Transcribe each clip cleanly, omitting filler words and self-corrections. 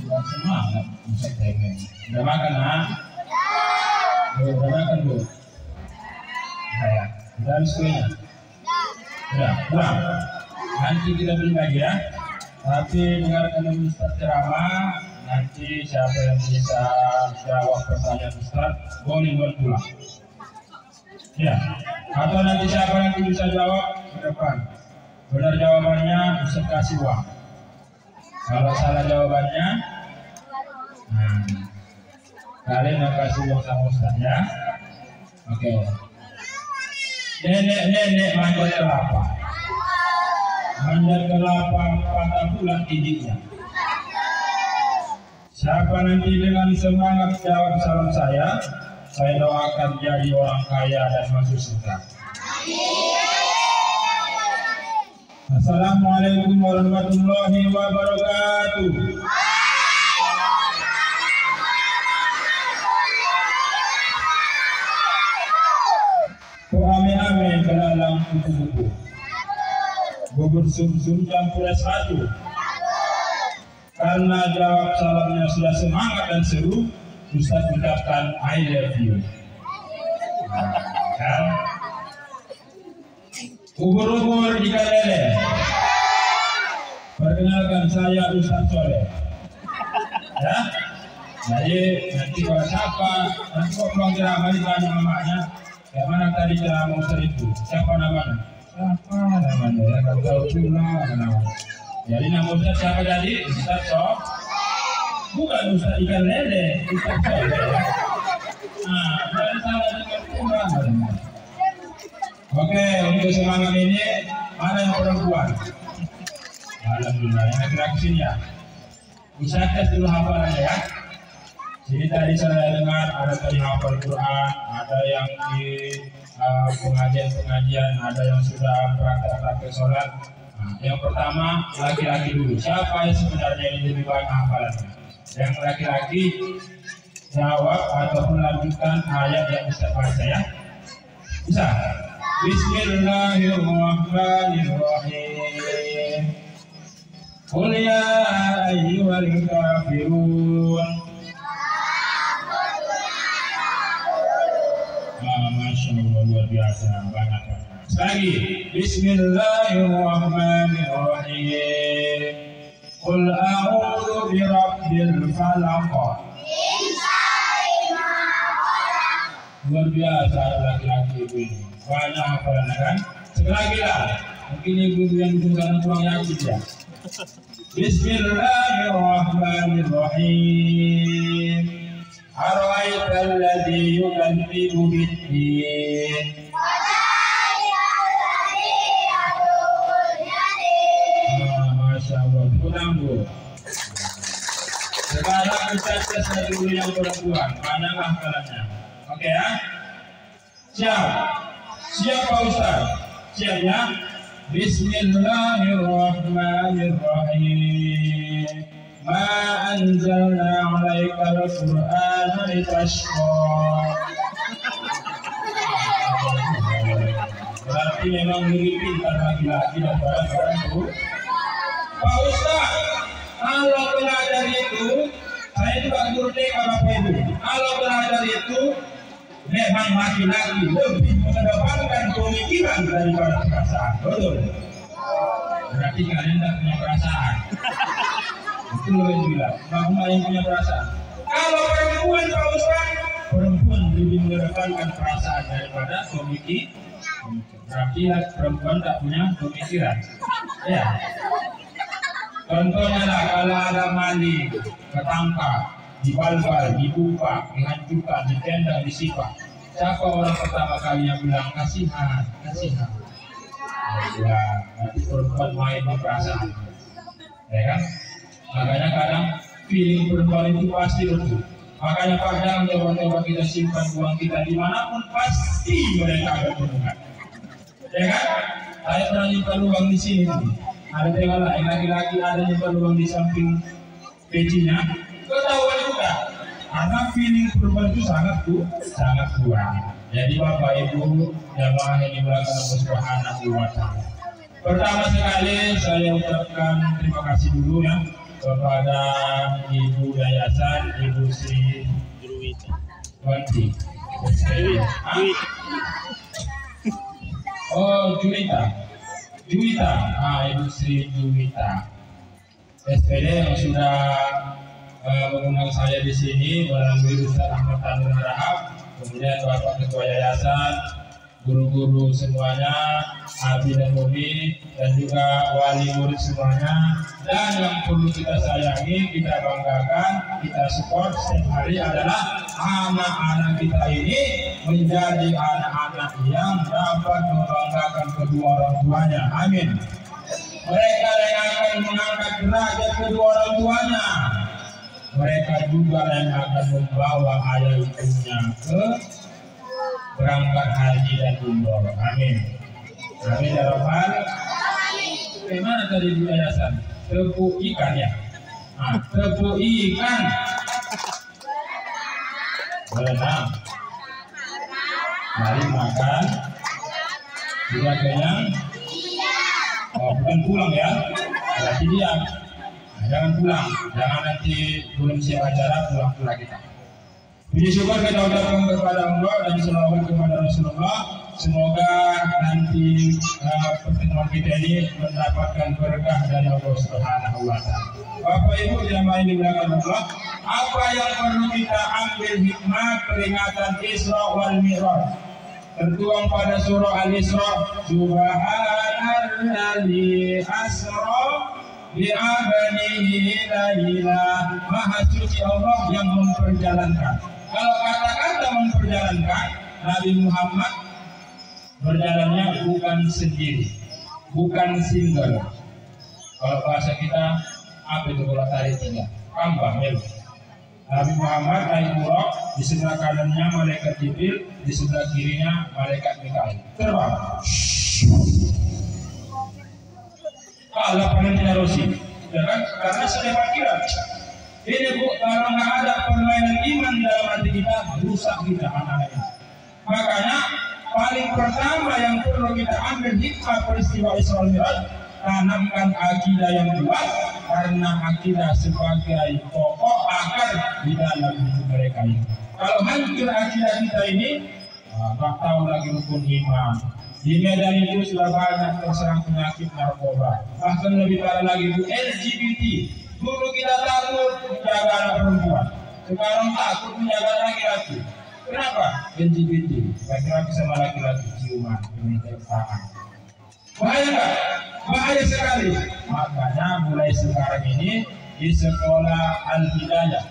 Sudah semangat, bisa pengen. Udah makan, nak? Udah makan, Bu? Saya. Udah habis kuenya? Udah, pulang. Nanti kita beli lagi ya. Tapi dengarkan dulu Ustaz ceramah. Nanti siapa yang bisa jawab pertanyaan Ustaz, boleh buat pulang. Ya. Atau nanti siapa yang bisa jawab ke depan. Benar jawabannya Ustaz kasih uang. Kalau salah jawabannya, kalian yang kasih uang sama Ustaz ya. Oke. Nenek manjat kelapa. Manjat kelapa patah bulan giginya. Siapa nanti dengan semangat jawab salam saya doakan jadi orang kaya dan masuk surga. Assalamualaikum warahmatullahi wabarakatuh. Ame-ame ke dalam buku-buku. Bubur sum-sum campur es batu. Karena jawab salamnya sudah semangat dan seru, Ustaz ucapkan I love you. Kan? Ubur-ubur ikan lele. Perkenalkan saya Ustaz Soleh. Ya, jadi nanti kalau siapa nanti kok pulang ceramah ditanya mamanya, kayak mana tadi ceramah Ustaz itu? Siapa namanya? Siapa namanya? Ya nggak tahu pula namanya. Jadi nama Ustaz siapa tadi? Ustaz Soleh. Bukan Ustaz ikan lele, Ustaz Soleh. Nah, jangan salah dengar pula. Oke, untuk semangat ini mana yang perempuan? Alhamdulillah, yang laki-laki sini ya. Ustaz tes dulu hafalannya ya. Jadi tadi saya dengar ada tadi hafal Quran, ada yang di pengajian, ada yang sudah praktek sholat. Nah, yang pertama laki-laki dulu. Siapa yang sebenarnya ini lebih banyak hafalannya? Yang laki-laki jawab ataupun lanjutkan ayat yang Ustaz baca ya. Bisa? Bismillahirrahmanirrahim. Qul ya ayyuhal kafirun. Masya Allah, luar biasa banget. Lagi. Bismillahirrahmanirrahim. Qul a'udzu birabbil falaq. Luar biasa laki-laki ibu ini. Banyak hafalan kan? Sekali lagi lah. Mungkin ibu yang bukan kurang yakin ya. Bismillahirrahmanirrahim. Ara'aital ladzi yukadzibu bid-din. Masya Allah. Kurang Bu. Sekarang kita tes dulu yang perempuan. Mana hafalannya? Oke ya. Siap. Siap Pak Ustaz. Siap ya. Bismillahirrahmanirrahim. Ma anzalna 'alaikal Qur'ana litashqa. Berarti memang lebih pintar laki-laki daripada perempuan. Pak Ustaz, kalau belajar itu, saya juga guru TK Bapak Ibu. Kalau belajar itu memang laki-laki lebih mengedepankan pemikiran daripada perasaan. Betul? Berarti kalian tidak punya perasaan. Itu yang bilang, bagaimana yang punya perasaan? Kalau perempuan Pak Ustaz, perempuan lebih mengedepankan perasaan daripada pemikiran. Berarti perempuan tak punya pemikiran. Ya. Contohnya lah kalau ada maling, ketangkap, dibalbal, dibuka, dihancurkan, ditendang, disipah. Siapa orang pertama kali yang bilang kasihan, kasihan? Ya, nanti perempuan main di perasaan, ya kan? Makanya kadang feeling perempuan itu pasti betul. Makanya kadang coba-coba kita simpan uang kita dimanapun pasti mereka akan menemukan. Ya kan? Saya pernah nyimpan uang di sini. Ada tengok lah, yang laki-laki ada nyimpan uang di samping pecinya. Ketahuan juga. Karena feeling perempuan itu sangat kuat. Jadi Bapak Ibu jamaah yang dimulakan Allah Subhanahu wa Ta'ala. Pertama sekali saya ucapkan terima kasih dulu ya kepada Ibu yayasan Ibu Sri Juwita. Oh, Juwita. Ibu Sri Juwita. SPD yang sudah mengundang saya di sini melalui Ustaz Ahmad Tanur Harahap, kemudian Bapak Ketua Yayasan, guru-guru semuanya, Abi dan Bobi, dan juga wali murid semuanya. Dan yang perlu kita sayangi, kita banggakan, kita support setiap hari adalah anak-anak kita ini menjadi anak-anak yang dapat membanggakan kedua orang tuanya. Amin. Mereka yang akan mengangkat derajat kedua orang tuanya. Mereka juga yang akan membawa ayah ibunya ke berangkat haji dan umroh. Amin. Amin ya Rabbal. Bagaimana tadi di yayasan? Tepuk ikan ya. Tepuk ikan. Berenang. Mari makan. Sudah kenyang? Oh, bukan pulang ya. Berarti diam. Jangan pulang. Jangan nanti belum siap acara pulang kita. Puji syukur kita ucapkan kepada Allah dan selawat kepada Rasulullah. Semoga nanti pertemuan kita ini mendapatkan berkah dari Allah Subhanahu wa Ta'ala. Bapak Ibu jamaah yang dimuliakan Allah, apa yang perlu kita ambil hikmah peringatan Isra wal Mi'raj tertuang pada surah Al-Isra, Subhanalladzi asra bi'abdihi laila. Maha suci Allah yang memperjalankan. Kalau kata-kata memperjalankan, Nabi Muhammad berjalannya bukan sendiri, bukan single. Kalau bahasa kita, apa itu kalau tarik tinggal? Kambang, ya. Nabi Muhammad naik buruk, di sebelah kanannya malaikat Jibril, di sebelah kirinya malaikat Mikail. Terbang. Kalau Valentino Rossi, ya kan? Karena sudah parkiran. Ini Bu, kalau nggak ada permainan iman dalam hati kita, rusak kita anak-anak ini. Makanya paling pertama yang perlu kita ambil hikmah peristiwa Isra Mi'raj, tanamkan akidah yang kuat, karena akidah sebagai pokok akar di dalam hidup mereka ini. Kalau hancur akidah kita ini, tak tahu lagi rukun iman. Di Medan itu sudah banyak terserang penyakit narkoba. Bahkan lebih parah lagi itu LGBT. Dulu kita takut menjaga anak perempuan, sekarang takut menjaga laki-laki. Kenapa? LGBT. Laki-laki sama laki-laki ciuman, ini terpakai. Bahaya nggak? Bahaya sekali. Makanya mulai sekarang ini di sekolah Al-Hidayah,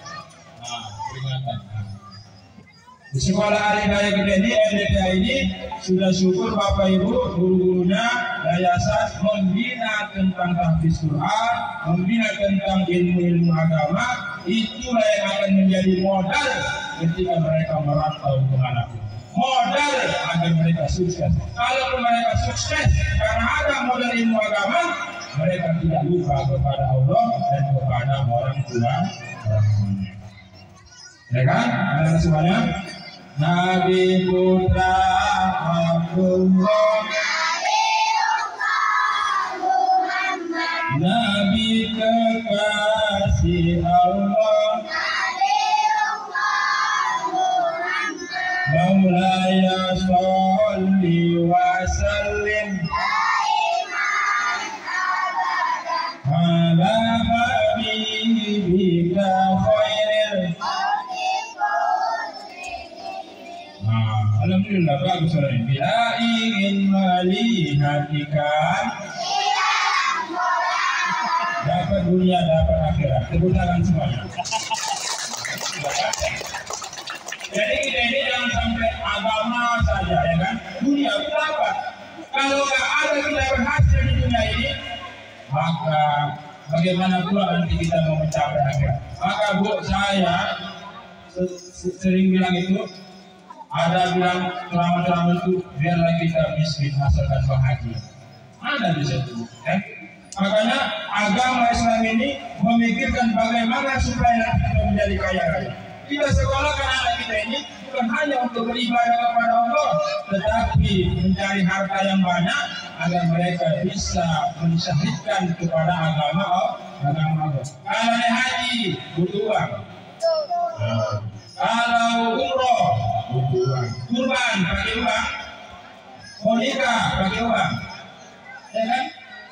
peringatan. Di sekolah Al-Hidayah kita ini, LDPA ini, sudah syukur Bapak Ibu, guru-gurunya, yayasan membina tentang tahfiz Quran, membina tentang ilmu-ilmu agama. Itulah yang akan menjadi modal ketika mereka merantau ke manapun. Modal agar mereka sukses. Kalau mereka sukses karena ada modal ilmu agama, mereka tidak lupa kepada Allah dan kepada orang tua. Ya kan? Ada semuanya? Nabi Putra Abdullah, Nabi kekasih Allah, Maulaya sholli wa sallim ala habibika khairil. Alhamdulillah, bagus suara ini. Bila ingin melihat ikan, dapat dunia, dapat akhirat. Tepuk tangan semuanya. Jadi kita ini jangan sampai agama saja, ya kan? Dunia berapa? Kalau nggak ada kita berhasil di dunia ini, maka bagaimana pula nanti kita mau mencapai akhirat? Maka Bu, saya sering bilang itu, ada bilang ceramah-ceramah itu biarlah kita miskin asalkan bahagia. Ada di situ, ya? Makanya agama Islam ini memikirkan bagaimana supaya kita menjadi kaya raya. Kita sekolahkan anak kita ini bukan hanya untuk beribadah kepada Allah, tetapi mencari harta yang banyak agar mereka bisa mensyahidkan kepada agama Allah. Kalau naik haji butuh uang. Kalau umroh butuh uang. Kurban pakai uang. Mau nikah pakai uang. Ya kan?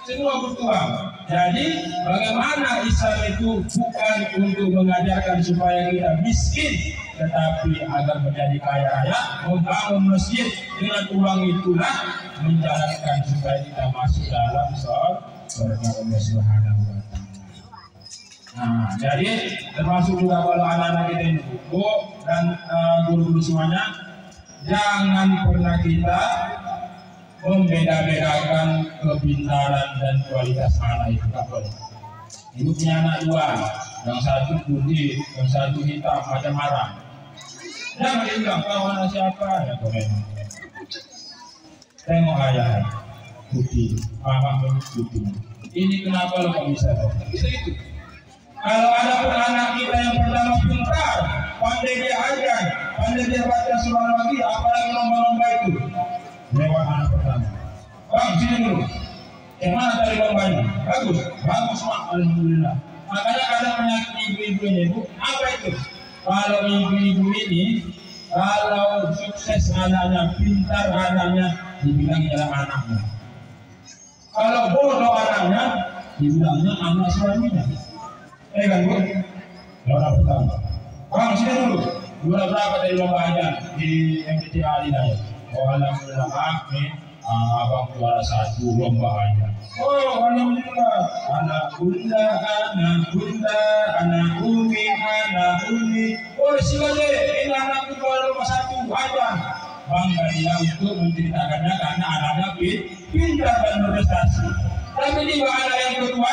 Semua butuh uang. Jadi bagaimana Islam itu bukan untuk mengajarkan supaya kita miskin, tetapi agar menjadi kaya raya, membangun masjid dengan uang itulah menjalankan supaya kita masuk dalam surga Allah Subhanahu wa Ta'ala. Nah, jadi termasuk juga kalau anak-anak kita ini buku dan guru-guru semuanya, jangan pernah kita membeda-bedakan kepintaran dan kualitas anak itu, tak boleh. Ibu punya anak dua, yang satu putih, yang satu hitam, macam marah. Jangan bilang kau anak siapa, ya keren. Tengok ayah putih, mama putih. Ini kenapa lo kok bisa? Bisa itu. Kalau ada pun anak kita yang pertama pintar, pandai dia ajar, pandai dia baca surah lagi, apalagi lomba-lomba itu. Lewat anak pertama. Bang, sini dulu. Yang mana tadi lombanya? Bagus, bagus mak, alhamdulillah. Makanya ada penyakit ibu-ibu ini, Bu. Apa itu? Kalau ibu-ibu ini, kalau sukses anaknya, pintar anaknya, dibilang ialah anaknya. Kalau bodoh anaknya, dibilangnya anak suaminya. Kan Bu? Lomba pertama. Bang, sini dulu. Gula berapa dari lomba aja di MTT Ali tadi? Oh, alhamdulillah, abang juara 1 lomba aja. Oh, alhamdulillah. Anak bunda, anak umi. Oh, silakan ini anakku juara lomba 1 aja. Bangga dia untuk menceritakannya karena anaknya pintar dan berprestasi. Tapi juga anak yang kedua,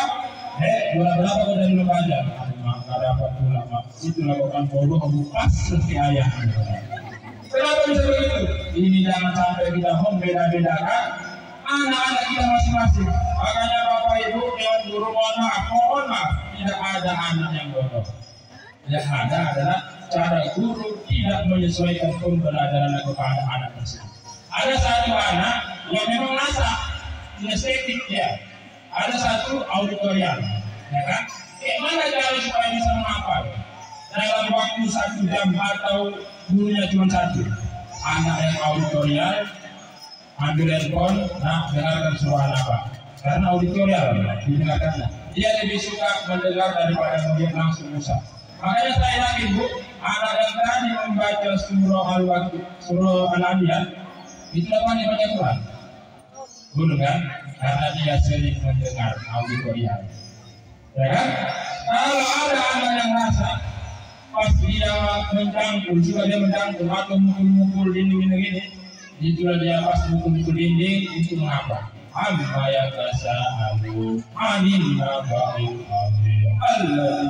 juara berapa kau dari lomba aja? Maka dapat pula, mak. Itu lakukan bodoh, kamu pas seperti ayah. Kenapa bisa begitu? Ini jangan sampai kita membeda-bedakan anak-anak kita masing-masing. Makanya Bapak Ibu, Dewan Guru, mohon maaf, tidak ada anak yang bodoh. Yang ada adalah cara guru tidak menyesuaikan pembelajaran kepada anak tersebut. Ada satu anak yang memang masak, estetik dia. Ada satu auditorial, ya kan? Mana cara supaya bisa menghafal? Dalam waktu 1 jam atau gurunya cuma 1. Anak yang auditorial ambil handphone, nah dengarkan suara apa? Karena auditorial didengarkannya. Dia lebih suka mendengar daripada melihat langsung usah. Makanya saya yakin Bu, anak yang tadi membaca surah Al-Anbiya itu apa nih baca Quran? Betul kan? Karena dia sering mendengar auditorial. Ya kan? Kalau ada anak yang rasa pas dia mencangkul, juga dia mencangkul atau mukul-mukul dinding ini, itulah dia pas mukul-mukul dinding itu mengapa? Amma ya tasa'alu anil nabail azim. Allah.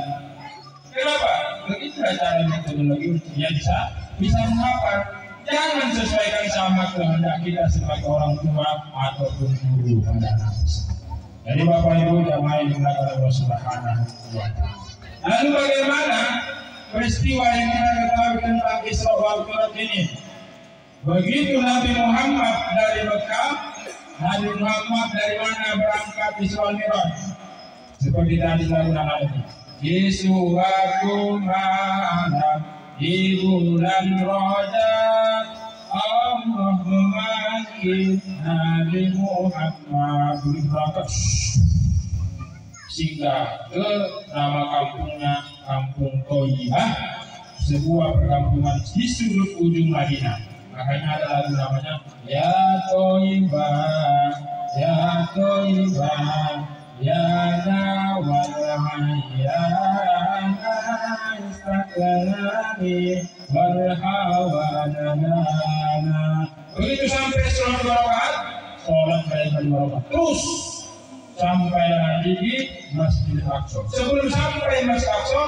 Kenapa? Begitu cara metodologi untuk dia bisa menghafal. Jangan sesuaikan sama kehendak kita sebagai orang tua ataupun guru pada anak. Jadi Bapak Ibu jamaah yang dimuliakan Allah Subhanahu wa Ta'ala. Lalu bagaimana peristiwa yang kita ketahui tentang Isra wal Mi'raj ini? Begitu Nabi Muhammad dari Mekah, Nabi Muhammad dari mana berangkat Isra wal Mi'raj? Seperti tadi lakukan ini. Di suatu malam di bulan Rajab, Allah memanggil Nabi Muhammad berangkat sehingga ke nama kampungnya Kampung Thayyibah, sebuah perkampungan di sudut ujung Madinah. Makanya ada lagu namanya Ya Thayyibah, Ya Thayyibah, Ya Nawal Hayyan Istaklami Warhawanana. Begitu sampai sholat 2 rakaat, sholat mereka 2 rakaat terus sampai lagi di Masjid Aqsa. Sebelum sampai Masjid Aqsa,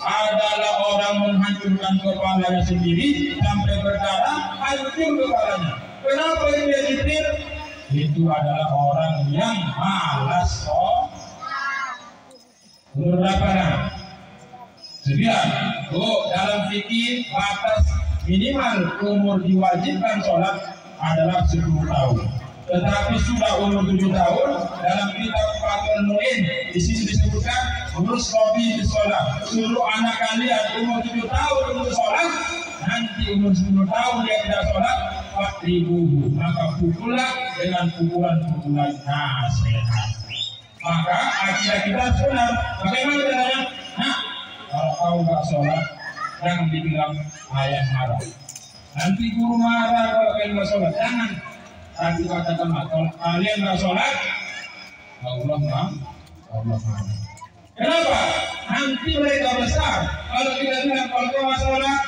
adalah orang menghancurkan kepalanya sendiri sampai berdarah, hancur kepalanya. Kenapa ini hancur? Itu adalah orang yang malas sholat. Umur berapa? 9. Oh, dalam fikih batas minimal umur diwajibkan sholat adalah 10 tahun. Tetapi sudah umur 7 tahun, dalam kitab Fathul Muin di sini disebutkan urus sobi di sholat. Suruh anak kalian umur 7 tahun untuk sholat, nanti umur 10 tahun dia tidak sholat, fakribuhu, maka pukullah dengan pukulan-pukulan nasihat. Maka akidah kita benar. Bagaimana caranya? Nah, kalau kau nggak sholat, jangan dibilang ayah marah. Nanti guru marah kalau kalian nggak sholat. Jangan. Tapi katakan, kalau kalian nggak sholat, Allah marah. Kenapa? Nanti mereka besar. Kalau kita bilang kalau kau nggak sholat,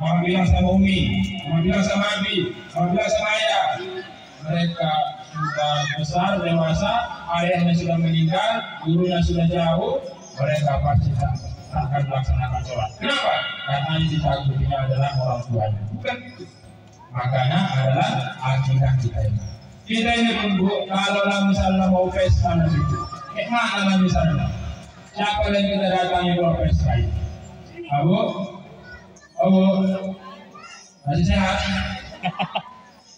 mama bilang sama Umi, mama bilang sama Abi, mama bilang sama ayah. Mereka sudah besar, dewasa, ayahnya sudah meninggal, gurunya sudah jauh, mereka pasti tak akan melaksanakan sholat. Kenapa? Karena yang ditakutinya adalah orang tuanya, bukan itu. Makanya adalah akidah kita ini. Kita ini pun Bu, kalau misalnya mau pesta nanti, mana lah misalnya? Siapa yang kita datangi kalau pesta ini? Abu, masih sehat?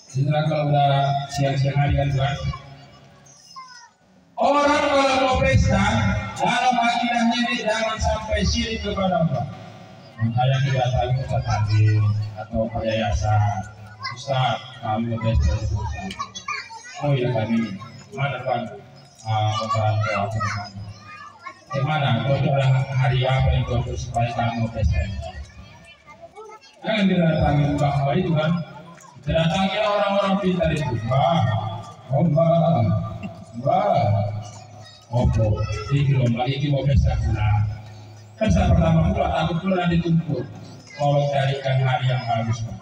Setelah kalau udah siang-siang hari kan Tuhan. Orang kalau mau pesta, dalam akidahnya ini jangan sampai syirik kepada Allah. Makanya kita tahu Ustaz Adil atau yayasan, Ustaz kami pesta di Ustaz. Oh iya kami, mana Tuhan? Orang tua aku di mana? Gimana? Cocoklah hari apa yang cocok supaya kamu pesta? Jangan didatangi Mbak itu kan. Datangi orang-orang pintar itu, Mbak, ini lomba ini mau pesta pula. Pesta pertama pula, takut pula nanti tumpul. Kalau carikan hari yang bagus, Pak.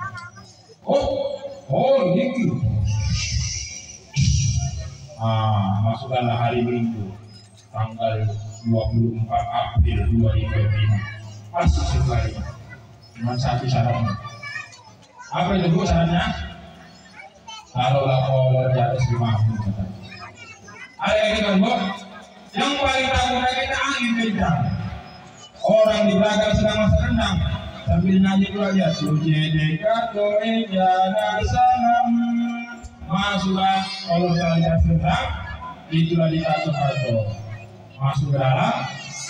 Ini. Masukkanlah hari Minggu, tanggal 24 April 2005. Masuk sekali. Cuma satu syaratnya. Apa itu Bu syaratnya? Taruhlah kolor di atas 50 katanya. Ada yang gitu Bu? Yang paling takutnya kita angin kencang. Orang di belakang sedang masak rendang sambil nyanyi pula dia. Sujudikato ejana salam. Masuklah kolor di atas rendang, itulah dikato-kato. Masuk ke dalam,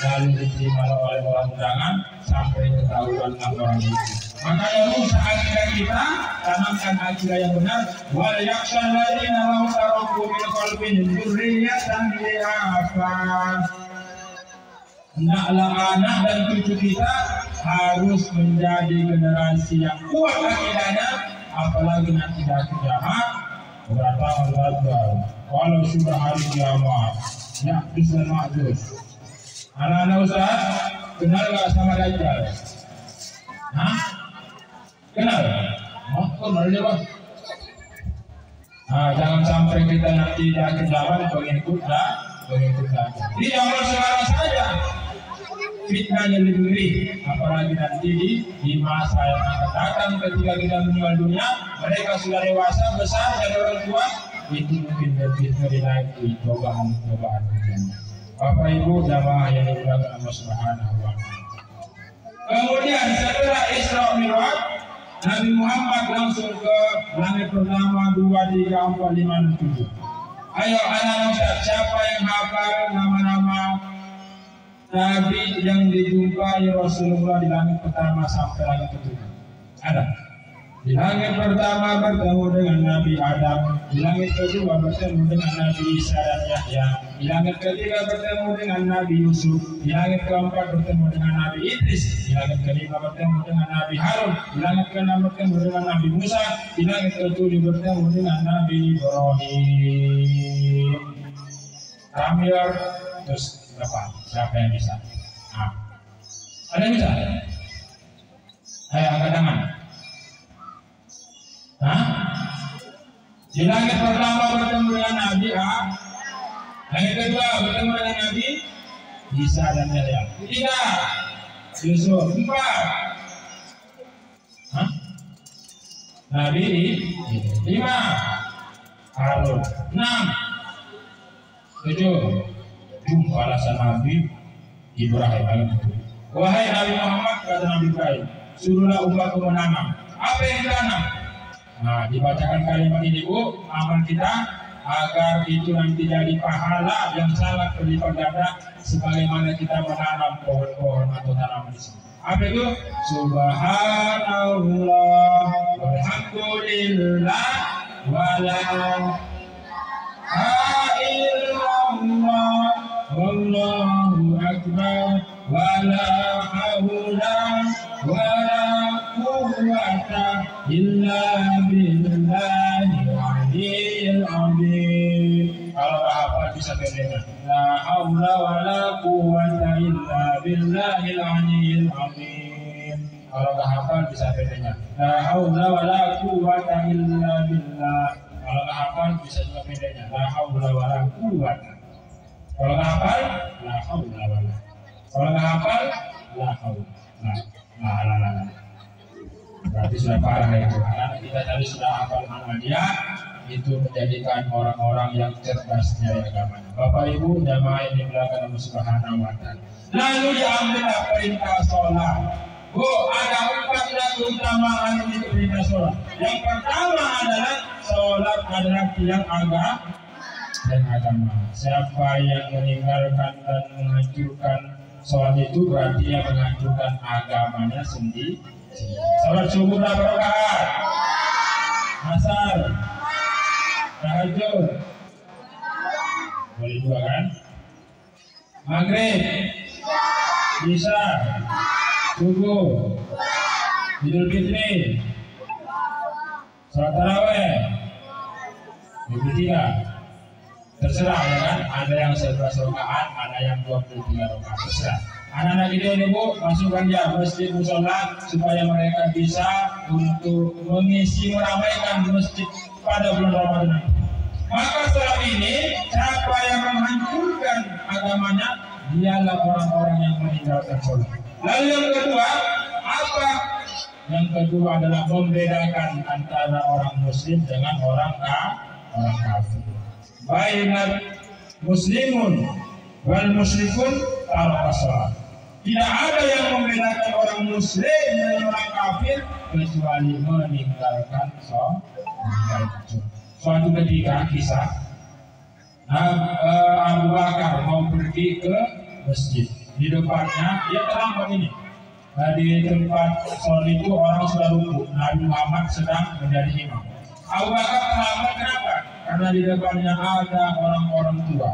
lalu diterima oleh orang undangan sampai ketahuan orang itu. Makanya rusak akidah kita, tanamkan akidah yang benar. Wal yakhshal ladzina law taraku min qalbihim dzurriyyatan dha'afan. Hendaklah anak dan cucu kita harus menjadi generasi yang kuat akidahnya, apalagi nanti dah jahat berdatang gagal. Kalau sudah hari kiamat, Ya'juj dan Ma'juj. Anak-anak Ustaz, kenal gak sama Dajjal? Hah? Kenal? Kenal dia Bang? Jangan sampai kita nanti di akhir zaman pengikut saja. Di zaman sekarang saja fitnahnya lebih ngeri, apalagi nanti di masa yang akan datang ketika kita meninggal dunia, mereka sudah dewasa, besar, dan orang tua, itu mungkin lebih ngeri lagi cobaan. Bapak Ibu jamaah yang dimuliakan Allah Subhanahu wa Ta'ala. Kemudian setelah Isra Mi'raj, Nabi Muhammad langsung ke langit pertama 2, 3, 4, 5, 7. Ayo anak-anak Ustaz, siapa yang hafal nama-nama Nabi yang dijumpai Rasulullah di langit pertama sampai langit ketujuh? Ada. Di langit pertama bertemu dengan Nabi Adam, di langit kedua bertemu dengan Nabi Isa dan Yahya, di langit ketiga bertemu dengan Nabi Yusuf, di langit keempat bertemu dengan Nabi Idris, di langit kelima bertemu dengan Nabi Harun, di langit keenam bertemu dengan Nabi Musa, di langit ketujuh bertemu dengan Nabi Ibrahim. Ramir, terus berapa? Siapa yang bisa? Ada yang bisa? Ayo angkat tangan. Di langit pertama bertemu dengan Nabi langit kedua bertemu dengan Nabi Isa dan Yahya, ketiga Yusuf, 4 Nabi 5 Harun, 6 7 balasan Nabi Ibrahim. Wahai Nabi Muhammad, kata Nabi Ibrahim, suruhlah umatku menanam. Apa yang ditanam? Nah, dibacakan kalimat ini Bu, amal kita agar itu nanti jadi pahala yang sangat berlipat ganda sebagaimana kita menanam pohon-pohon atau tanaman di sini. Apa itu? Subhanallah walhamdulillah wala illallah wallahu akbar wala haula wala quwwata illa billahil aliyyil azim. Kalau hafal bisa bedakan. La haula wala quwwata illa billahil aliyyil azim. Kalau nggak hafal bisa bedanya. La haula wala quwwata illa billah. Kalau nggak hafal bisa juga bedanya. La haula wala quwwata. Kalau nggak hafal, la haula wala. Kalau nggak hafal, la haula. Nah. Berarti sudah parah itu. Karena kita tadi sudah hafal Muhammadiyah, itu menjadikan orang-orang yang cerdas dari agamanya. Bapak Ibu jamaah yang dimuliakan Allah Subhanahu wa taala. Lalu diambillah perintah sholat. Bu, ada 4 keutamaan untuk perintah sholat. Yang pertama adalah sholat adalah tiang agama. Siapa yang meninggalkan dan menghancurkan sholat itu berarti dia menghancurkan agamanya sendiri. Sholat subuh berapa rakaat? Asar, tahajud, boleh juga kan? Maghrib, isya, subuh, Idul Fitri, sholat taraweh, 23. Terserah ya kan? Ada yang 11 rakaat, ada yang 23 rakaat. Terserah. Anak-anak kita ini Bu, masukkan ya masjid musola supaya mereka bisa untuk mengisi meramaikan masjid pada bulan Ramadan. Maka setelah ini, siapa yang menghancurkan agamanya, dialah orang-orang yang meninggalkan sholat. Lalu yang kedua, apa? Yang kedua adalah membedakan antara orang Muslim dengan orang kafir. Bainal muslimun wal musyrikun taraka sholat. Tidak ada yang membedakan orang Muslim dengan orang kafir kecuali meninggalkan sholat. Suatu ketika kisah Abu Bakar mau pergi ke masjid. Di depannya dia terlambat ini. Di tempat sholat itu orang sudah ruku. Nabi Muhammad sedang menjadi imam. Abu Bakar terlambat kenapa? Karena di depannya ada orang-orang tua.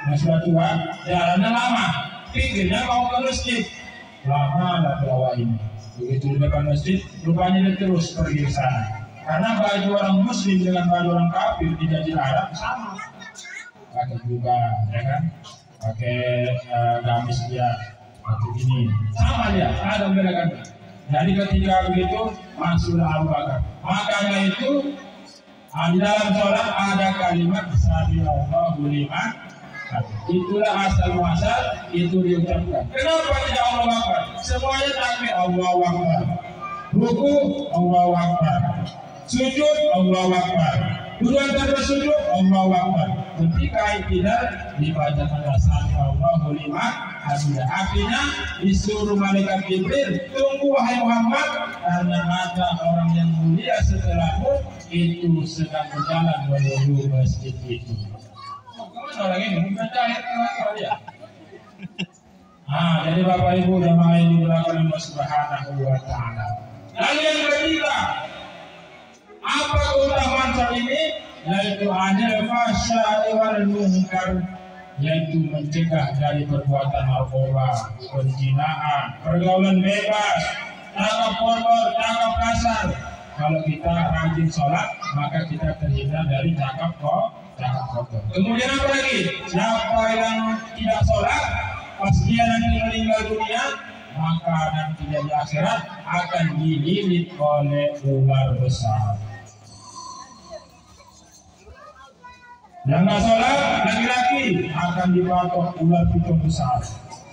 Yang sudah tua, jalannya lama. Pikirnya mau ke masjid. Lama ada bawa ini. Begitu di depan masjid, rupanya dia terus pergi ke sana. Karena baju orang Muslim dengan baju orang kafir di Jazirah Arab sama. Pakai juga, ya kan? Pakai gamis dia, pakai ini. Sama dia, ada membedakan. Jadi ketika begitu masuklah Abu Bakar. Makanya itu di dalam sholat ada kalimat Sami'allahu liman. Itulah asal muasal itu diucapkan. Kenapa tidak Allahu Akbar? Semuanya takbir Allahu Akbar. Ruku Allahu Akbar. Sujud Allahu Akbar. Duduk tanpa sujud Allahu Akbar. Ketika tidak dibacakan Sami'allahu liman hamidah. Artinya disuruh malaikat Jibril, tunggu wahai Muhammad, karena ada orang yang mulia setelahmu itu sedang berjalan menuju masjid itu. Kemana orang ini? Bukan jahit kalau dia. Jadi Bapak Ibu jamaah yang dimuliakan Allah Subhanahu wa taala. Lalu yang ketiga, apa keutamaan saat ini? Yaitu anil fahsya'i wal munkar, yaitu mencegah dari perbuatan narkoba, perzinahan, pergaulan bebas, tangkap kotor, tangkap kasar. Kalau kita rajin sholat, maka kita terhindar dari cakap kotor. Kemudian apa lagi? Siapa yang tidak sholat, pas dia nanti meninggal dunia, maka nanti di akhirat akan dililit oleh ular besar. Yang nggak sholat, laki-laki akan dipatok ular piton besar.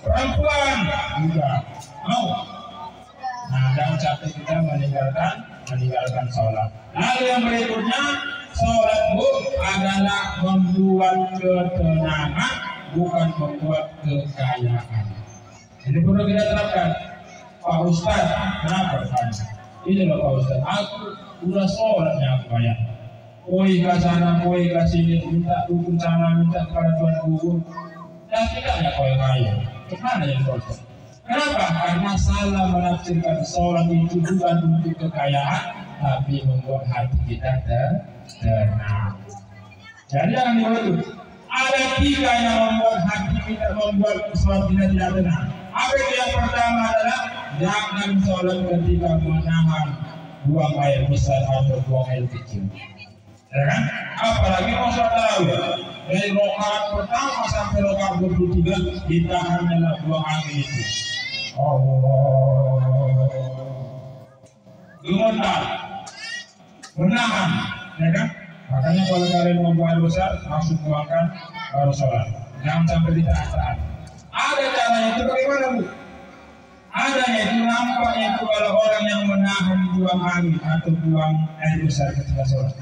Perempuan juga mau. Dan satu kita meninggalkan sholat. Lalu yang berikutnya, sholat Bu adalah membuat ketenangan, bukan membuat kekayaan. Ini perlu kita terapkan. Pak Ustaz, kenapa tanya? Ini loh Pak Ustaz, aku udah sholatnya aku bayar. Koi ke sana, koi ke sini, minta dukun sana, minta kepada Tuhan Guru. Dan tidaknya koi kaya. Kemana yang Pak Ustaz? Kenapa? Karena salah menafsirkan sholat itu bukan untuk kekayaan, tapi membuat hati kita tenang. Jadi jangan dibuat. Ada tiga yang membuat hati kita, membuat sholat kita tidak tenang. Apa itu? Yang pertama adalah jangan sholat ketika menahan buang air besar atau buang air kecil. Ya kan? Apalagi mau sholat tarawih, dari rakaat pertama sampai rakaat 23 ditahan dalam buang air itu. Allah, gemetar, menahan, ya kan? Makanya kalau kalian mau buang air besar, langsung buangkan baru sholat. Jangan sampai ditahan. Ada caranya itu bagaimana Bu? Adanya itu nampaknya itu kalau orang yang menahan buang angin atau buang air besar ketika sholat.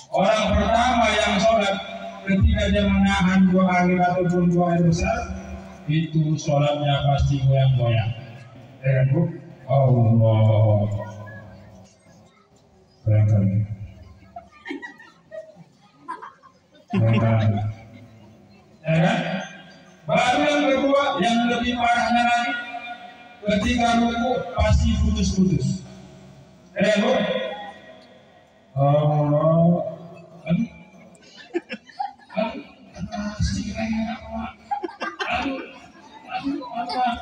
Orang pertama yang sholat ketika dia menahan buang angin atau buang air besar, itu sholatnya pasti goyang-goyang. Ya kan Bu? Allah. Goyang-goyang. Ya kan? Baru yang kedua, yang lebih parahnya lagi, ketika ruku pasti putus-putus. Bu? Allah.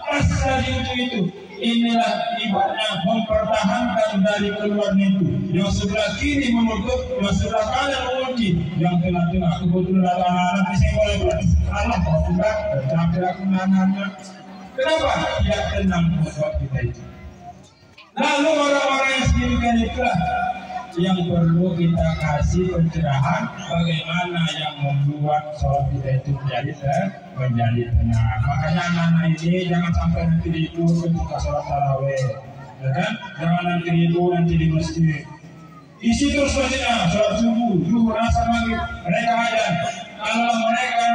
Pas tadi itu. Inilah ibaratnya mempertahankan dari keluarnya itu. Yang sebelah kiri menutup, yang sebelah kanan mengunci, yang tengah-tengah kebetulan ada anak-anak saya boleh buat. Allah enggak, sampai aku nangannya. Kenapa? Tidak tenang membuat kita itu. Lalu orang-orang yang sedemikian itulah yang perlu kita kasih pencerahan bagaimana yang membuat sholat kita itu menjadi tenang. Makanya anak-anak ini jangan sampai nanti tidur ketika sholat tarawih, ya kan? Jangan nanti tidur nanti di masjid. Isi terus masjidnya, sholat subuh, zuhur, asar, maghrib, mereka ajan. Kalau mereka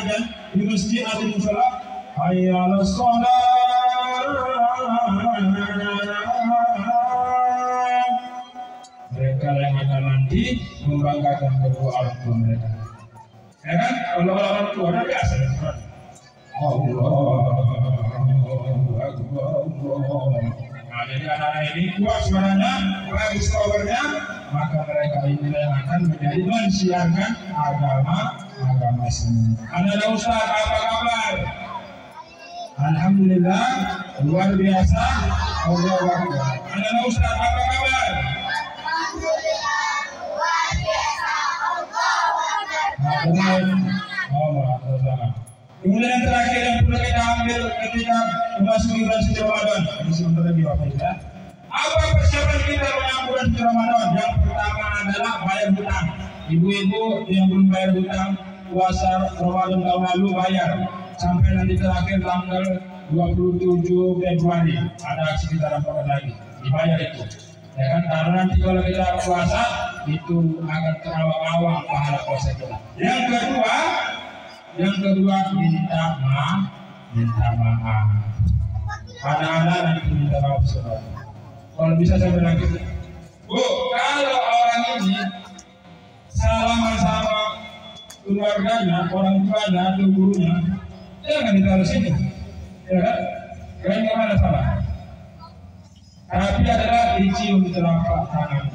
ajan di masjid atau di sholat, hayya 'alas sholat. Mereka yang akan nanti membanggakan kedua orang tua mereka. Ya kan? Kalau orang tua ada biasa. Allah. Nah, jadi anak-anak ini kuat suaranya, bagus powernya, maka mereka ini yang akan menjadi mensiarkan agama seni. Anak Ustaz, apa kabar? Alhamdulillah, luar biasa. Allahu Akbar. Anak Ustaz, apa kabar? Kemudian yang terakhir yang perlu kita ambil ketika memasuki bulan suci Ramadan. Ini sebentar lagi Bapak ya. Apa persiapan kita menyambut bulan suci Ramadan? Yang pertama adalah bayar hutang. Ibu-ibu yang belum bayar hutang puasa Ramadan tahun lalu bayar sampai nanti terakhir tanggal 27 Februari ada sekitar 4 lagi dibayar itu. Ya kan, karena nanti kalau kita puasa itu akan terawang-awang pahala puasa kita. Yang kedua minta maaf. Anak-anak nanti minta maaf semua. Kalau bisa saya bilang gitu, Bu, kalau orang ini salaman sama keluarganya, orang tuanya atau gurunya, jangan ditaruh sini, ya kan? Kayaknya mana salah? Tapi adalah dicium telapak tangan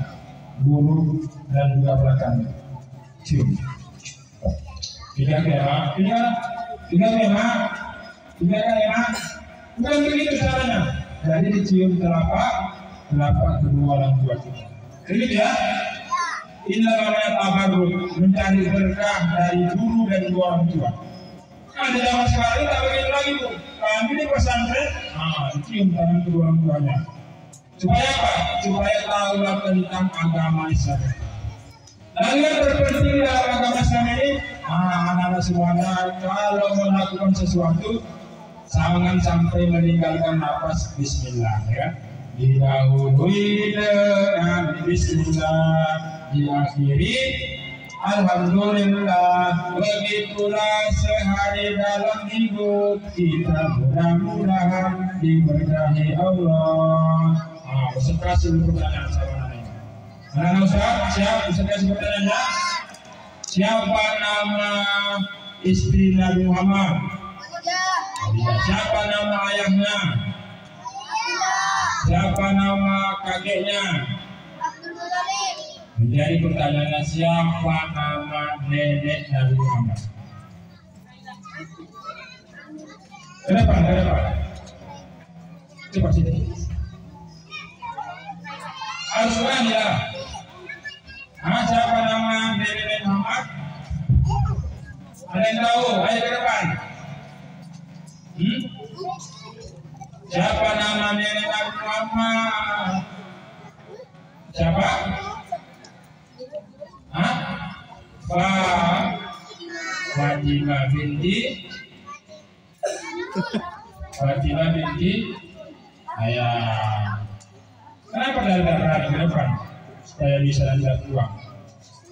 guru dan juga belakang. Cium. Tiga kema. Bukan begitu caranya. Jadi dicium telapak kedua orang tua kita. Ini ya. Inilah namanya tabarruk, mencari berkah dari guru dan dua orang tua. Nah, di zaman sekarang tak begitu lagi Bu. Kami di pesantren, dicium tangan kedua orang tuanya. Supaya apa? Supaya tahulah tentang agama Islam. Lalu yang terpenting dalam agama Islam ini, anak-anak semuanya kalau melakukan sesuatu, jangan sampai meninggalkan nafas Bismillah, ya. Didahului dengan Bismillah, diakhiri Alhamdulillah, begitulah sehari dalam hidup kita, mudah-mudahan diberkahi Allah. Ustaz kasih pertanyaan sama ini. Mana Ustaz? Siap? Ustaz kasih pertanyaan. Siapa nama istri Nabi Muhammad? Siapa nama ayahnya? Siapa nama kakeknya? Menjadi pertanyaannya, siapa nama nenek Nabi Muhammad? Ke depan. Coba sini. Al-Quran ya. Siapa nama nenek Muhammad? Ada yang tahu? Ayo ke depan. Siapa nama nenek Nabi Muhammad? Siapa? Fatimah binti Ayah. Kenapa darah ke depan? Supaya bisa tidak keluar.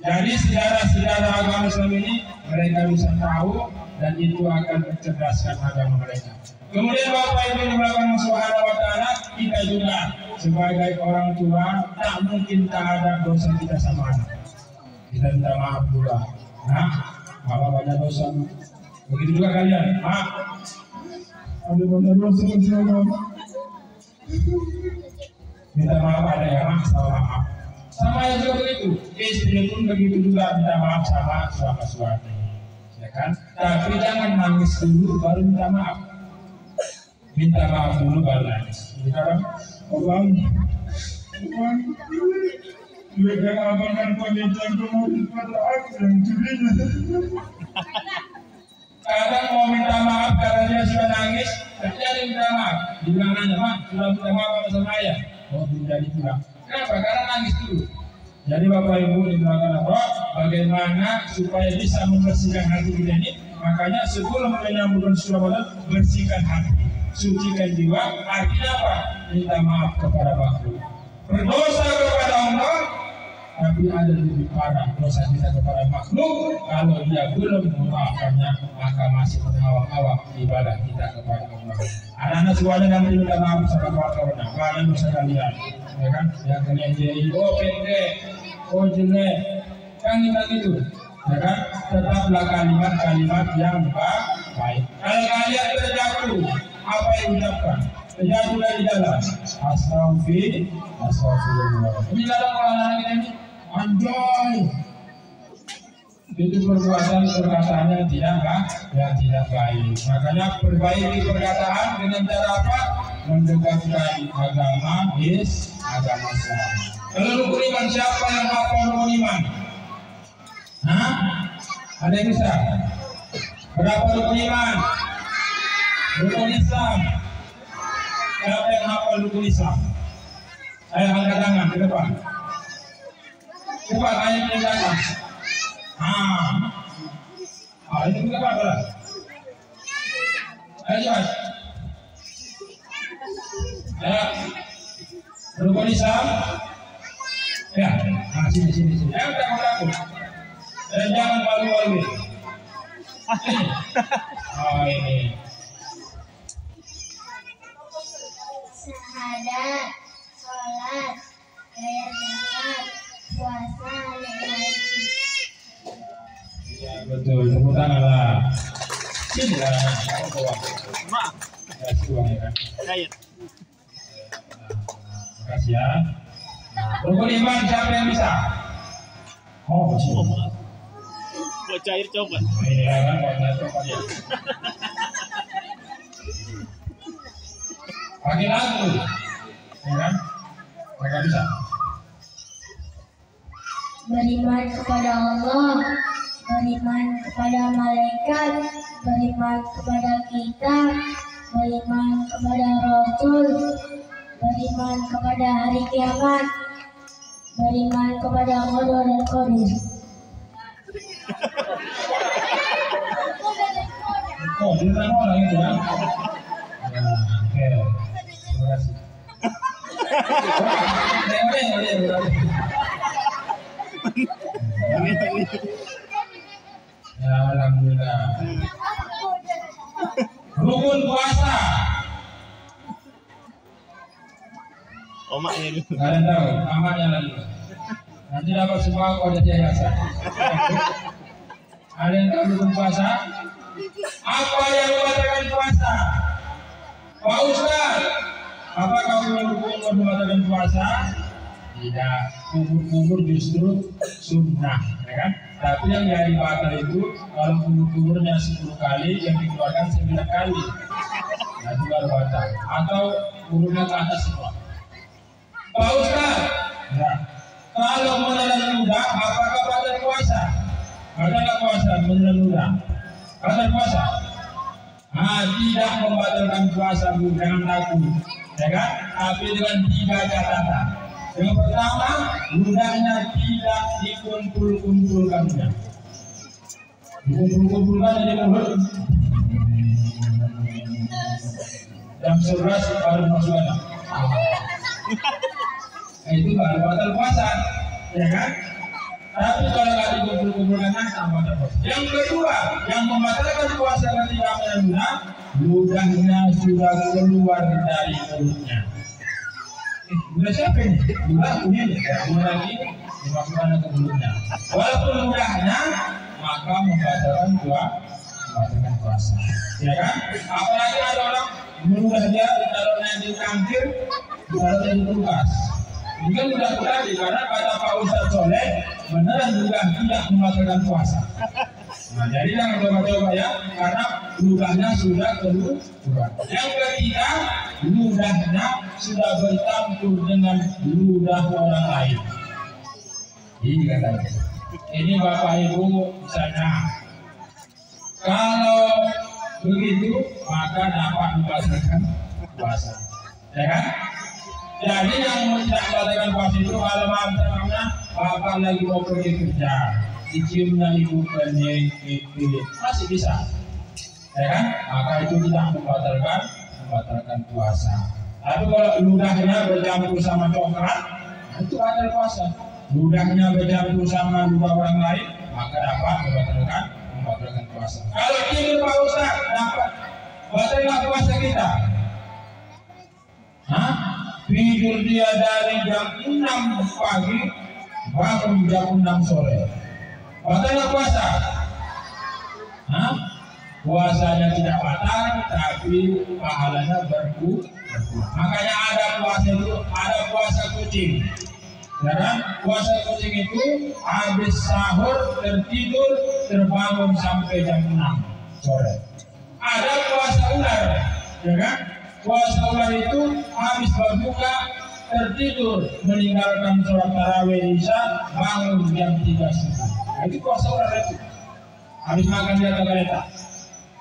Jadi sejarah-sejarah agama Islam ini mereka bisa tahu dan itu akan mencerdaskan agama mereka. Kemudian Bapak Ibu yang belakang Subhanahu wa Ta'ala, kita juga sebagai orang tua tak mungkin tak ada dosa kita sama anak. Kita minta maaf juga. Bapak banyak dosa. Begitu juga kalian. Ada banyak dosa sama. Minta maaf ada yang salah maaf. Sama yang juga begitu. Istri pun begitu juga minta maaf sama suami. Ya kan? Tapi jangan nangis dulu baru minta maaf. Minta maaf dulu baru nangis. Sekarang Abang Mereka abang kan pemincang kemudian pada aku yang curinya. Kadang mau minta maaf karena dia sudah nangis, tapi dia minta maaf. Dibilang nanya, Mak, sudah minta maaf sama ayah? Oh, tidak dibilang. Kenapa? Karena nangis dulu. Jadi Bapak Ibu dibilang apa? Bagaimana supaya bisa membersihkan hati kita ini? Makanya sebelum menyambut bulan Ramadan, bersihkan hati, sucikan jiwa. Artinya apa? Minta maaf kepada makhluk. Berdosa kepada Allah, tapi ada lebih parah dosa kita kepada makhluk. Kalau dia belum memaafkannya, maka masih mengawal-awal ibadah kita kepada Allah. Anak-anak semuanya yang minta maaf sama Allah, karena dosa kalian, ya kan? Yang kalian jadi pendek, jelek, kan gitu, ya kan? Tetaplah kalimat-kalimat yang baik. Kalau kalian terjatuh, apa yang ucapkan? Terjatuh dari dalam. Astagfirullah. Ini dalam orang-orang ini. Anjay, itu perkataannya tidak baik. Makanya perbaiki perkataan dengan cara apa? Mendekatkan agama Islam. Kalau rukun iman, siapa yang hafal rukun iman? Ada yang bisa? Berapa rukun iman? Rukun Islam. Siapa yang hafal rukun Islam? Ayo angkat tangan ke depan. Cepat ayo tindakan. Ini juga apa? Ayo cepat. Ayo. Rukun Islam. Ya, sini. Ayo takut. Dan jangan malu-malu. Ini. Syahadat, sholat, bayar zakat, puasa, naik haji. Ya betul, tepuk tangan lah. Sini lah, kamu bawa. Kasih uang ya kan. Makasih ya. Rukun iman siapa yang bisa? Oh, masih. Buat cair coba. Ini kan buat coba ya. Pakai lagu, ya kan? Mereka bisa. Beriman kepada Allah, beriman kepada malaikat, beriman kepada kitab, beriman kepada Rasul, beriman kepada hari kiamat, beriman kepada qada dan qadir. Oh, dia tahu orang itu kan? Oke, terima kasih. Ini Omaknya dulu. Kalian tahu, amannya lagi. Nanti dapat semua kode yayasan. Ada yang tahu dukun puasa? Apa yang membatalkan puasa? Pak Ustaz, apa kamu mendukung membatalkan puasa? Tidak, kubur-kubur justru sunnah, ya kan? Tapi yang jadi batal itu kalau kubur-kuburnya 10 kali, yang dikeluarkan 9 kali. Nah, itu baru batal. Atau kuburnya ke atas semua. Pak Ustaz, ya. Kalau menelan ludah, apakah batal puasa? Batal puasa menelan ludah? Batal puasa? Nah, tidak membatalkan puasa, jangan takut, ya kan? Tapi dengan 3 catatan. Yang pertama, ludahnya tidak dikumpul-kumpulkannya. Dikumpul-kumpulkan jadi mulut. Jam 11 baru masuk anak. Itu baru batal puasa, ya kan? Tapi kalau nggak dikumpul-kumpulkan batal puasa. Yang kedua, yang membatalkan puasa ketika menelan ludahnya sudah keluar dari mulutnya. Udah siapa ini? Udah punya nih, lagi dimasukkan ke mulutnya. Walaupun ludahnya, maka membatalkan puasa, ya kan? Apalagi ada orang ludahnya ditaruhnya di kangkir, ditaruhnya di kulkas. Mungkin udah tadi karena kata Pak Ustaz Soleh beneran juga tidak membatalkan puasa. Nah, jadi jangan coba-coba ya, karena ludahnya sudah keluar. Yang ketiga, ludahnya sudah bercampur dengan ludah orang lain. Ini katanya. Ini Bapak Ibu misalnya, kalau begitu maka dapat membatalkan puasa, ya kan? Jadi yang tidak membatalkan puasa itu kalau malamnya Bapak lagi mau pergi kerja, diciumnya ibu kening itu masih bisa, ya kan? Maka itu tidak membatalkan puasa. Tapi kalau ludahnya bercampur sama coklat, itu batal puasa. Ludahnya bercampur sama ludah orang lain, maka dapat membatalkan puasa. Kalau tidur Pak Ustaz, dapat batalkan puasa kita. Hah? Tidur dia dari jam 6 pagi bangun jam 6 sore. Batal puasa? Hah? Puasanya tidak batal, tapi pahalanya berkurang. Makanya ada puasa itu, ada puasa kucing. Ya kan? Puasa kucing itu habis sahur tertidur terbangun sampai jam 6 sore. Ada puasa ular, ya kan? Puasa ular itu habis berbuka tertidur meninggalkan sholat tarawih isya bangun jam 3 subuh. Itu puasa ular itu. Habis makan di atas kereta.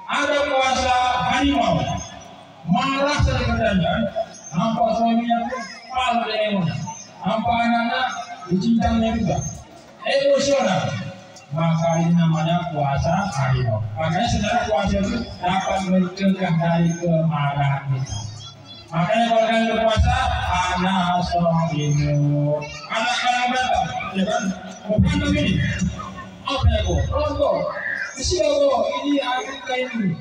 Ada puasa harimau, marah sering berdandan, nampak suaminya pun malu dengan emosi, nampak anaknya dicincangnya juga, emosional. Maka ini namanya puasa harimau. Makanya sebenarnya puasa itu dapat mencegah dari kemarahan kita. Makanya kalau kalian berpuasa, anak sohimu, anak kalian berantem, ya kan? Berantem ini, apa ya kok? Rontok. Siapa ini Amerika ini?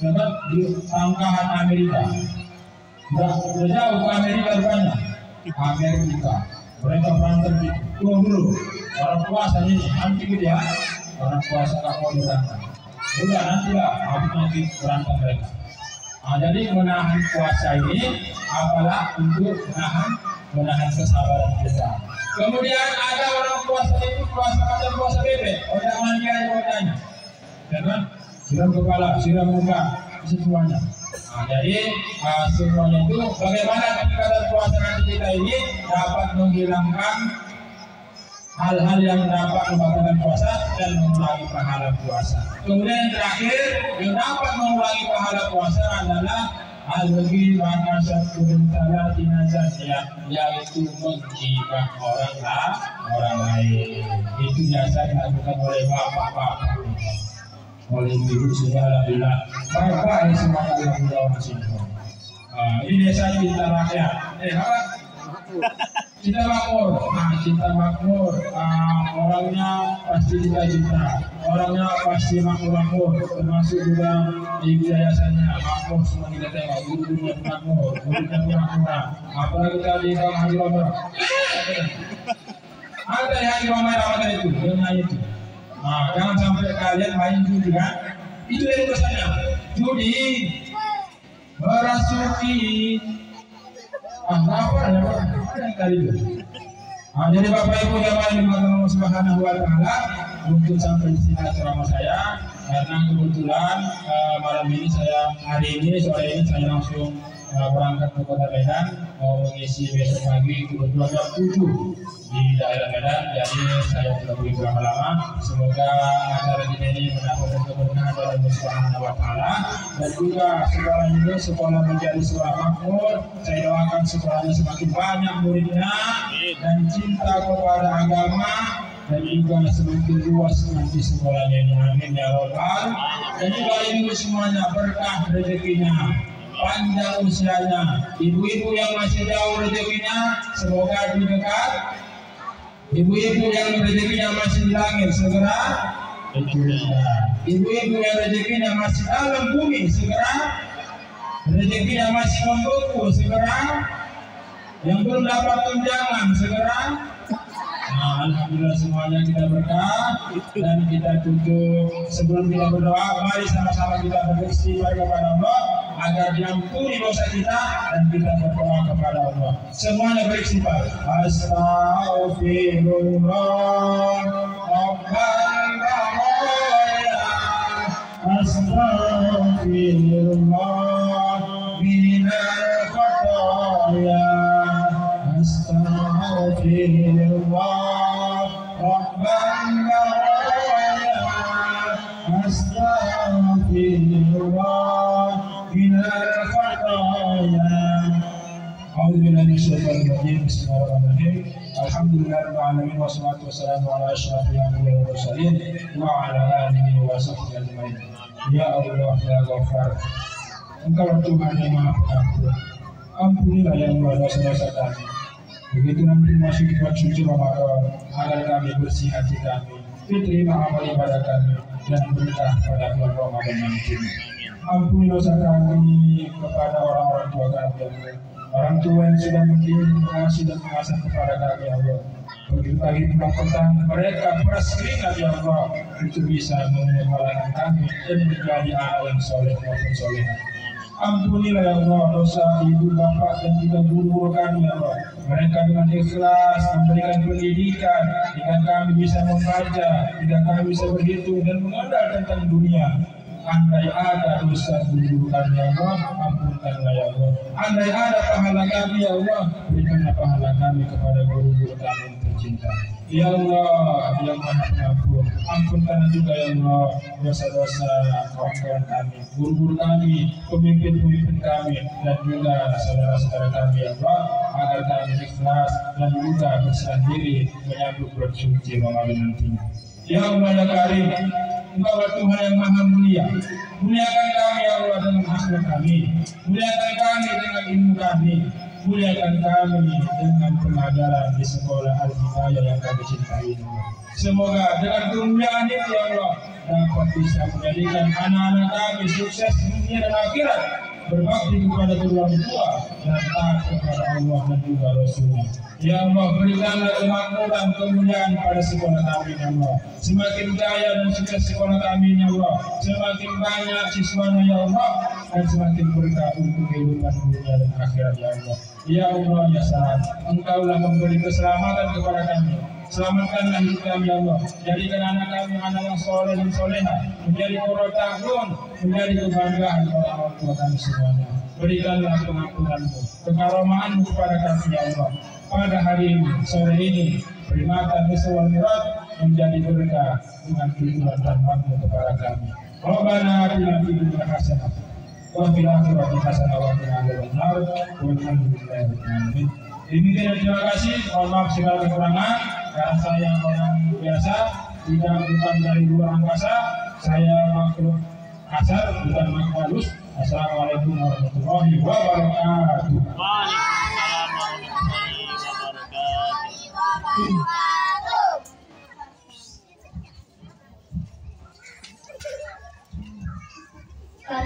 Dapat di tangkahan Amerika. Sudah jauh ke Amerika rupanya. Amerika. Mereka berantem di dulu. Orang puasa ini nanti gitu ya. Orang puasa nggak mau berantem. Sudah nanti lah, habis nanti berantem mereka. Nah, jadi menahan puasa ini apalah untuk menahan kesabaran kita. Kemudian ada orang puasa itu puasa macam puasa bebek. Orang mandi aja wadahnya. Ya kan? Siram kepala, siram muka, semuanya. Nah, jadi semuanya itu bagaimana ketika puasa nanti kita ini dapat menghilangkan hal-hal yang dapat membatalkan puasa dan mengurangi pahala puasa. Kemudian yang terakhir yang dapat mengurangi pahala puasa adalah al-bagi maka satu bentala tinazatnya, yaitu menggibah orang lain. Itu biasa dilakukan oleh bapak-bapak. Oleh ibu sudah alhamdulillah bapak yang semuanya alhamdulillah masih ini desa Cinta Rakyat. Apa? Cinta makmur, cinta makmur, orangnya pasti kita cinta, orangnya pasti makmur, termasuk juga di yayasannya makmur, semua kita tengok, gurunya makmur, gurunya makmur, apalagi tadi Bang Haji Romer, ada yang Haji Romer apa itu, dengan itu, jangan sampai kalian main judi kan, itu yang dosanya, judi, merasuki. Apa ya Pak? Tadi itu. Jadi Bapak Ibu yang Allah Subhanahu Wa Taala, untuk sampai di sini ceramah saya, karena kebetulan malam ini hari ini sore ini saya langsung berangkat ke Kota Medan, mau mengisi besok pagi kebetulan jam 7 di daerah Medan, jadi saya tidak boleh berlama-lama. Semoga acara ini mendapatkan keberkahan dari Allah Subhanahu Wa Taala, dan juga sekolah ini sekolah menjadi sekolah makmur. Saya doakan sekolahnya semakin banyak muridnya dan cinta kepada agama, dan juga semakin luas nanti sekolahnya ini, amin ya robbal. Dan juga ini semuanya berkah rezekinya, panjang usianya. Ibu-ibu yang masih jauh rezekinya semoga didekat. Ibu-ibu yang rezekinya masih di langit segera dicurigkan. Ibu-ibu yang rezekinya masih dalam bumi segera, rezekinya masih membeku segera, yang belum dapat tunjangan segera. Alhamdulillah semuanya kita berkah, dan kita tutup. Sebelum kita berdoa, mari sama-sama kita beristighfar kepada Allah agar diampuni dosa kita, dan kita berdoa kepada Allah. Semuanya beristighfar. Astaghfirullah, Astaghfirullah minal khataya, Astaghfirullah Rabbana Astaghfirullah minal khataya. A'udzubillahi minasyaitonir rajim. Bismillahirrahmanirrahim. Alhamdulillahirabbil alamin wassalatu wassalamu ala asyrafil anbiya'i wal mursalin wa ala alihi wa sahbihi ajmain. Ya Allah ya Ghaffar, Engkau Tuhan yang Maha Pengampun. Ampunilah ya Allah dosa-dosa kami. Begitu nanti masuk bulan suci Ramadan, agar kami bersih hati kami, diterima amal ibadah kami, dan berkah pada bulan Ramadan nanti. Ampuni dosa kami kepada orang-orang tua kami, Allah. Orang tua yang sudah mendidik, mengasihi dan mengasah kepada kami, Allah. Begitu pagi pulang petang, mereka peras keringat, ya Allah, itu bisa menyekolahkan kami dan menjadi anak yang soleh maupun soleha. Ampunilah ya Allah dosa ibu bapak dan juga guru-guru kami, ya Allah. Mereka dengan ikhlas memberikan pendidikan, jika kami bisa membaca, jika kami bisa berhitung dan mengenal tentang dunia. Andai ada dosa guru kami, ya Allah, ampunkanlah ya Allah. Andai ada pahala kami, ya Allah, berikanlah pahala kami kepada guru-guru kami yang tercinta. Ya Allah, yang Maha Pengampun, ampunkan juga ya Allah dosa-dosa kawan-kawan kami, guru-guru kami, pemimpin-pemimpin kami, dan juga saudara-saudara kami, ya Allah, agar kami ikhlas dan juga berserah diri menyambut bulan suci Ramadan nantinya. Ya Allah ya Karim, Engkau Tuhan yang Maha Mulia, muliakan kami ya Allah dengan akhlak kami, muliakan kami dengan ilmu kami, muliakan kami dengan pengajaran di sekolah Al-Hidayah yang kami cintai. Semoga dengan kemuliaan itu ya Allah dapat bisa menjadikan anak-anak kami sukses dunia dan akhirat, berbakti kepada kedua orang tua dan taat kepada Allah dan juga Rasulnya. Ya Allah, berikanlah kemakmuran kemuliaan pada sekolah kami, ya Allah. Semakin jaya dan sukses sekolah kami, ya Allah. Semakin banyak siswanya, ya Allah, dan semakin berkah untuk kehidupan dunia dan akhirat, ya Allah. Ya Allah, ya Salam, Engkaulah memberi keselamatan kepada kami. Selamatkanlah hidup kami, ya Allah. Jadikan anak kami anak yang soleh dan soleha, menjadi qurratun, menjadi kebanggaan orang tua kami semuanya. Berikanlah pengampunanmu, kekaromaanmu kepada kami, ya Allah. Pada hari ini, sore ini, peringatan Isra wal Mi'raj menjadi berkah dengan tujuan dan rahmat kepada kami. Rabbana atina fid dunya hasanah wa fil akhirati hasanah wa qina adzabannar. Walhamdulillahi rabbil alamin. Demikian, terima kasih. Mohon maaf segala kekurangan, karena saya orang biasa, bukan dari luar angkasa. Saya makhluk kasar, bukan makhluk halus. Assalamualaikum warahmatullahi wabarakatuh. Waalaikumsalam warahmatullahi wabarakatuh. Kami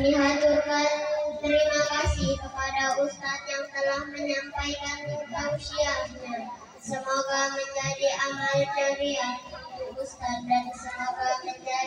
haturkan terima kasih kepada Ustadz yang telah menyampaikan tausiahnya. Semoga menjadi amal jariah untuk Ustadz dan semoga menjadi